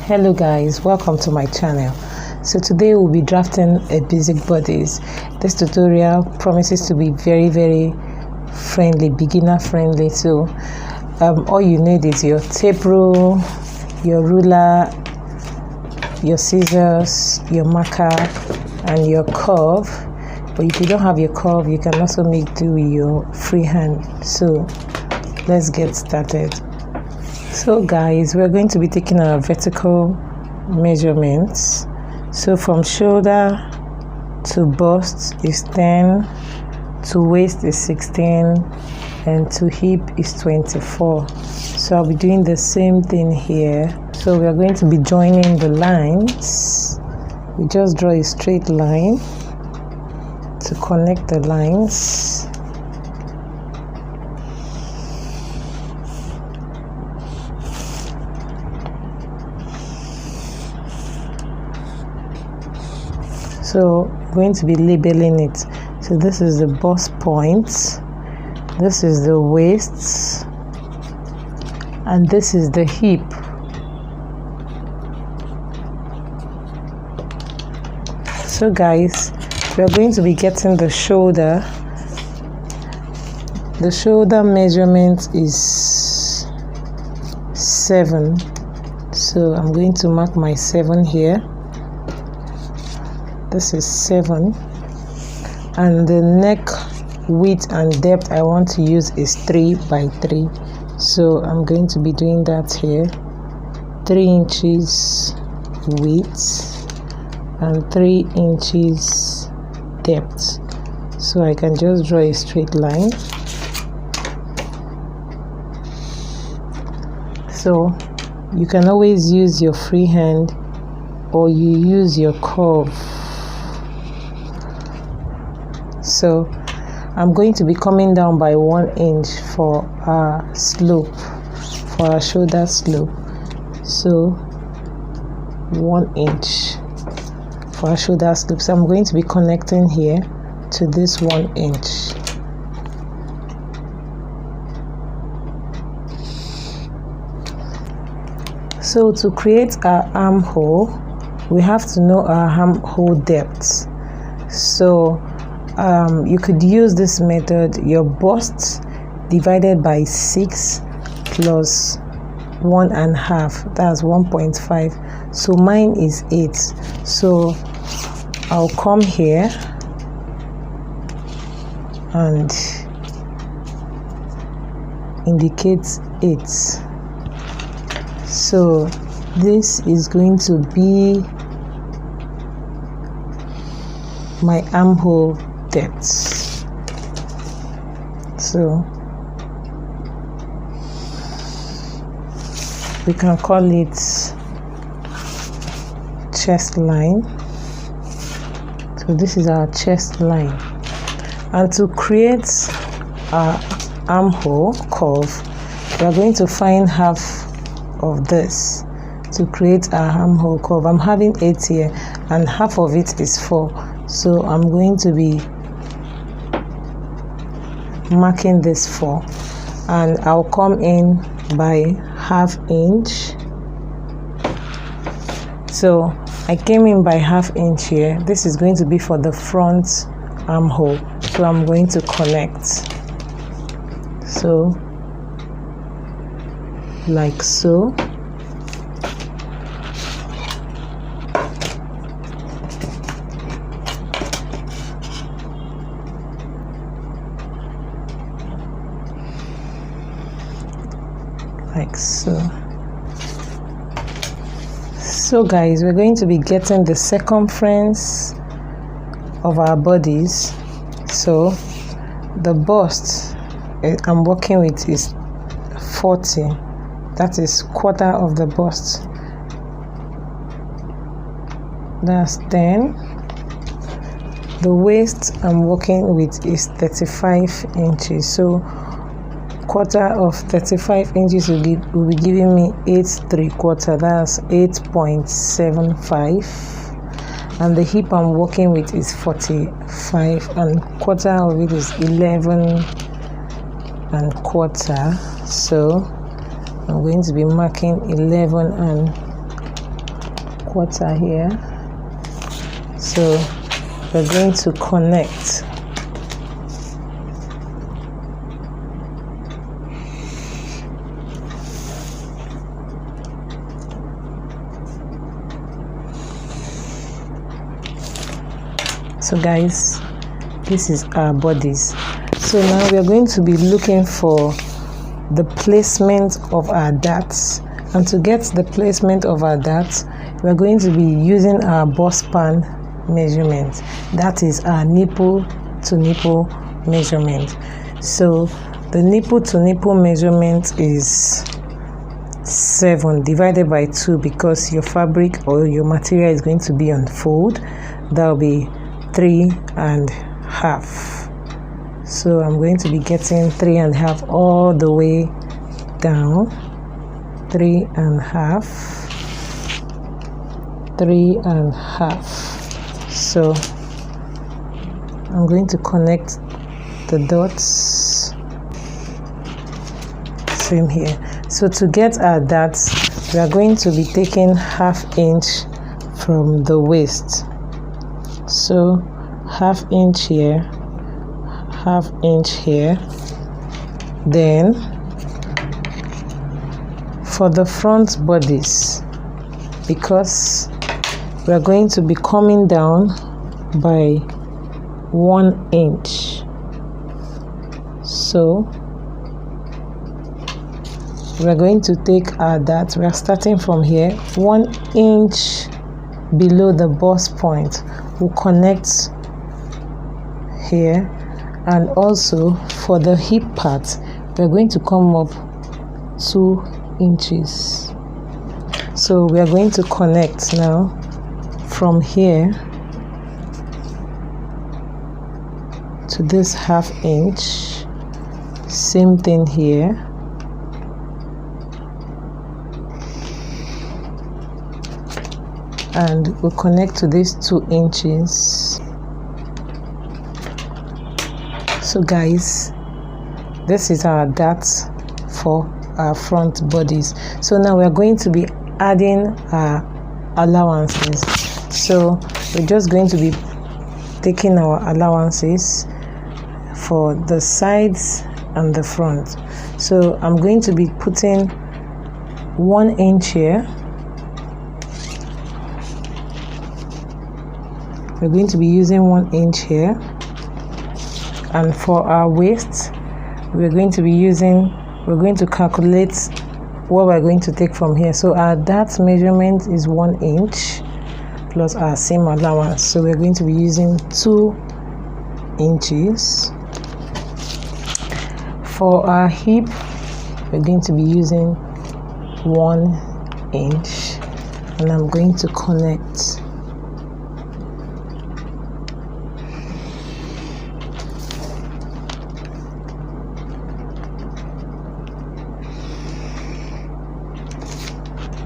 Hello guys, welcome to my channel. So today we'll be drafting a basic bodice. This tutorial promises to be very friendly, beginner friendly. So all you need is your tape rule, your ruler, your scissors, your marker, and your curve. But if you don't have your curve, you can also make do with your freehand. So let's get started. So guys, we're going to be taking our vertical measurements. So from shoulder to bust is 10, to waist is 16, and to hip is 24. So I'll be doing the same thing here. So we are going to be joining the lines. We just draw a straight line to connect the lines. So I'm going to be labeling it. So this is the bust point, this is the waist, and this is the hip. So guys, we are going to be getting the shoulder. The shoulder measurement is 7. So I'm going to mark my 7 here. This is 7, and the neck width and depth I want to use is 3 by 3. So I'm going to be doing that here. 3 inches width and 3 inches depth. So I can just draw a straight line. So you can always use your freehand or you use your curve. So I'm going to be coming down by 1 inch for our slope, for our shoulder slope. So 1 inch for our shoulder slope. So I'm going to be connecting here to this 1 inch. So to create our armhole, we have to know our armhole depth. So you could use this method, your bust divided by 6 plus 1.5, that's 1.5. So mine is 8. So I'll come here and indicate 8. So this is going to be my armhole depth. So we can call it chest line. So this is our chest line, and to create our armhole curve, we are going to find half of this to create our armhole curve. I'm having 8 here and half of it is 4, so I'm going to be marking this 4, and I'll come in by ½ inch. So I came in by ½ inch here. This is going to be for the front armhole, so I'm going to connect. So like so. Like so. So guys, we're going to be getting the circumference of our bodies. So the bust I'm working with is 40. That is quarter of the bust. That's 10. The waist I'm working with is 35 inches. So quarter of 35 inches will be giving me 8 3/4. That's 8.75. And the hip I'm working with is 45, and quarter of it is 11 1/4. So I'm going to be marking 11 1/4 here. So we're going to connect. So guys, this is our bodies. So now we are going to be looking for the placement of our darts, and to get the placement of our darts, we are going to be using our bust pan measurement. That is our nipple to nipple measurement. So the nipple to nipple measurement is 7 divided by 2, because your fabric or your material is going to be on fold. That will be 3.5. So I'm going to be getting 3.5 all the way down. 3.5. So I'm going to connect the dots. Same here. So to get our darts, we are going to be taking 1/2 inch from the waist. So 1/2 inch here, 1/2 inch here. Then for the front bodice, because we are going to be coming down by 1 inch, so we are going to take our dart. We are starting from here, 1 inch below the bust point. We'll connect here, and also for the hip part, we are going to come up 2 inches. So we are going to connect now from here to this 1/2 inch. Same thing here. And we'll connect to these 2 inches. So guys, this is our dart for our front bodies. So now we're going to be adding our allowances. So we're just going to be taking our allowances for the sides and the front. So I'm going to be putting 1 inch here. We're going to be using 1 inch here, and for our waist, we're going to calculate what we're going to take from here. So our dart measurement is 1 inch plus our seam allowance. So we're going to be using 2 inches. For our hip, we're going to be using 1 inch, and I'm going to connect.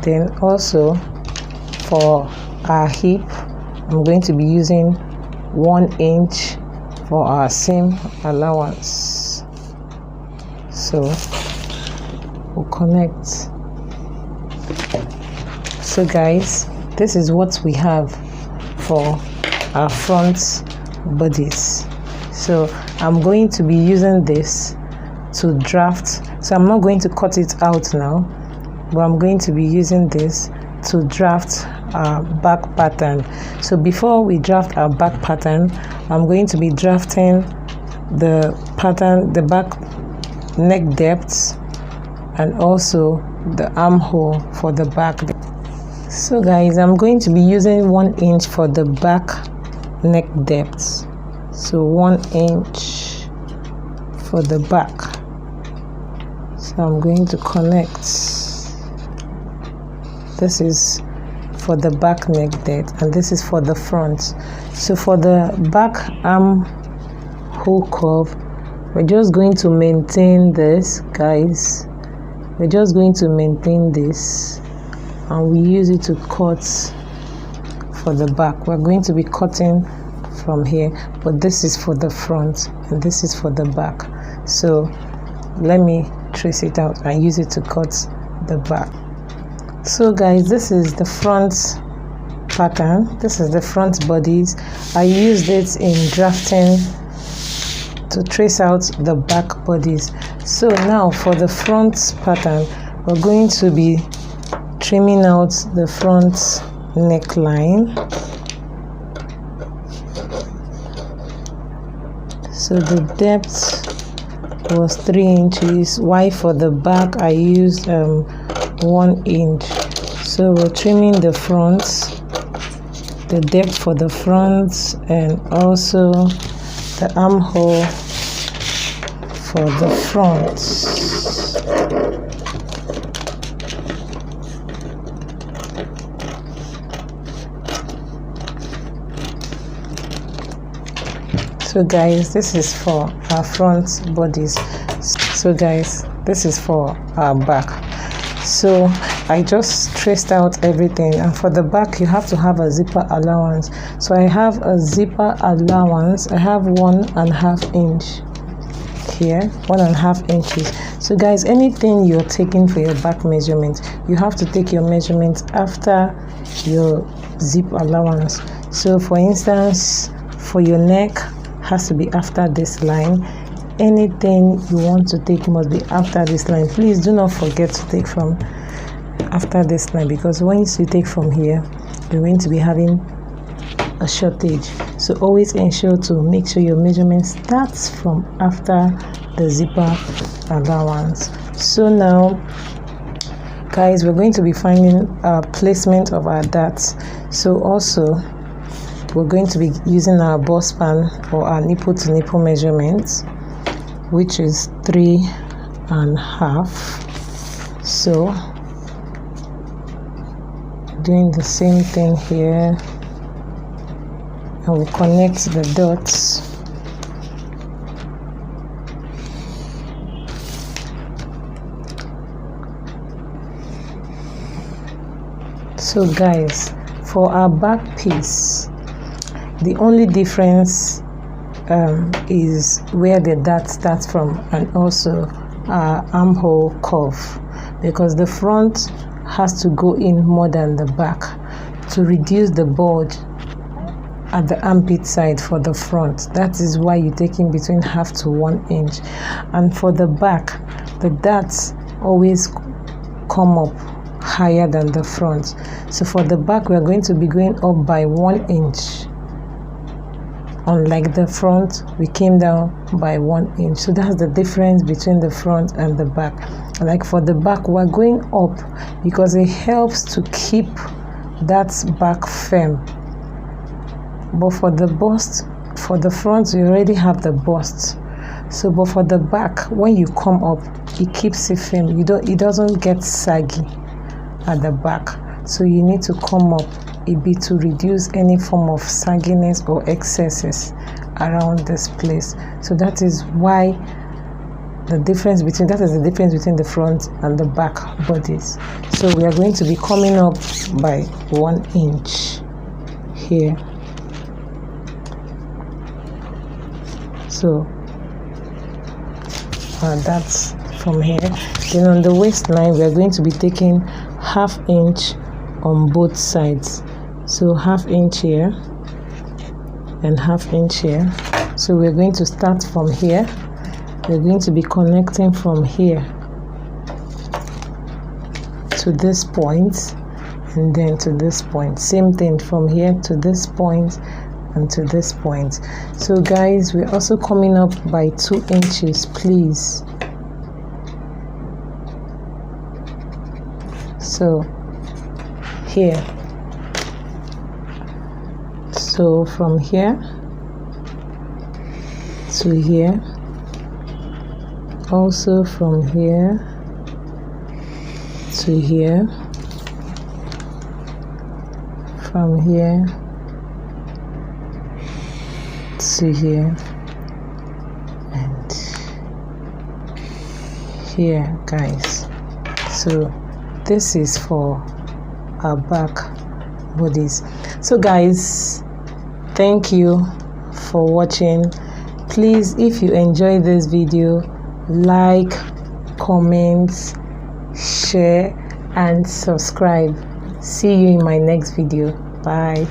Then also for our hip, I'm going to be using 1 inch for our seam allowance. So we'll connect. So guys, this is what we have for our front bodies. So I'm going to be using this to draft. So I'm not going to cut it out now, but I'm going to be using this to draft our back pattern. So before we draft our back pattern, I'm going to be drafting the pattern, the back neck depth, and also the armhole for the back. So guys, I'm going to be using 1 inch for the back neck depth. So 1 inch for the back. So I'm going to connect. This is for the back neck depth, and this is for the front. So for the back armhole curve, we're just going to maintain this, guys. We're just going to maintain this, and we use it to cut for the back. We're going to be cutting from here, but this is for the front and this is for the back. So let me trace it out and use it to cut the back. So guys, this is the front pattern. This is the front bodice. I used it in drafting to trace out the back bodies. So now for the front pattern, we're going to be trimming out the front neckline. So the depth was 3 inches, while for the back I used 1 inch. So we're trimming the front, the depth for the front, and also the armhole for the front. So guys, this is for our front bodies. So guys, this is for our back. So I just traced out everything, and for the back you have to have a zipper allowance. So I have a zipper allowance. I have 1.5 inch here, 1.5 inches. So guys, anything you're taking for your back measurement, you have to take your measurement after your zip allowance. So for instance, for your neck has to be after this line. Anything you want to take must be after this line. Please do not forget to take from after this line, because once you take from here, you're going to be having a shortage. So always ensure to make sure your measurement starts from after the zipper allowance. So now guys, we're going to be finding a placement of our darts. So also we're going to be using our bust span or our nipple to nipple measurements, which is 3.5. So doing the same thing here, and we'll connect the dots. So guys, for our back piece, the only difference is where the dart starts from, and also our armhole curve, because the front has to go in more than the back to reduce the bulge at the armpit side for the front. That is why you take in between 0.5 to 1 inch. And for the back, the darts always come up higher than the front. So for the back, we are going to be going up by 1 inch. Unlike the front, we came down by 1 inch. So that's the difference between the front and the back. Like for the back, we're going up because it helps to keep that back firm. But for the bust, for the front, you already have the bust. So but for the back, when you come up, it keeps it firm. It doesn't get saggy at the back. So you need to come up a bit to reduce any form of sagginess or excesses around this place. So that is why the difference between the front and the back bodies. So we are going to be coming up by 1 inch here. So that's from here. Then on the waistline, we are going to be taking 0.5 inch on both sides. So 0.5 inch here and 0.5 inch here. So we're going to start from here. We're going to be connecting from here to this point, and then to this point. Same thing from here to this point and to this point. So guys, we're also coming up by 2 inches, please. So here, so from here to here, also from here to here, from here to here, and here, guys. So this is for our back bodies. So guys, thank you for watching. Please, if you enjoyed this video, like, comment, share and subscribe. See you in my next video. Bye.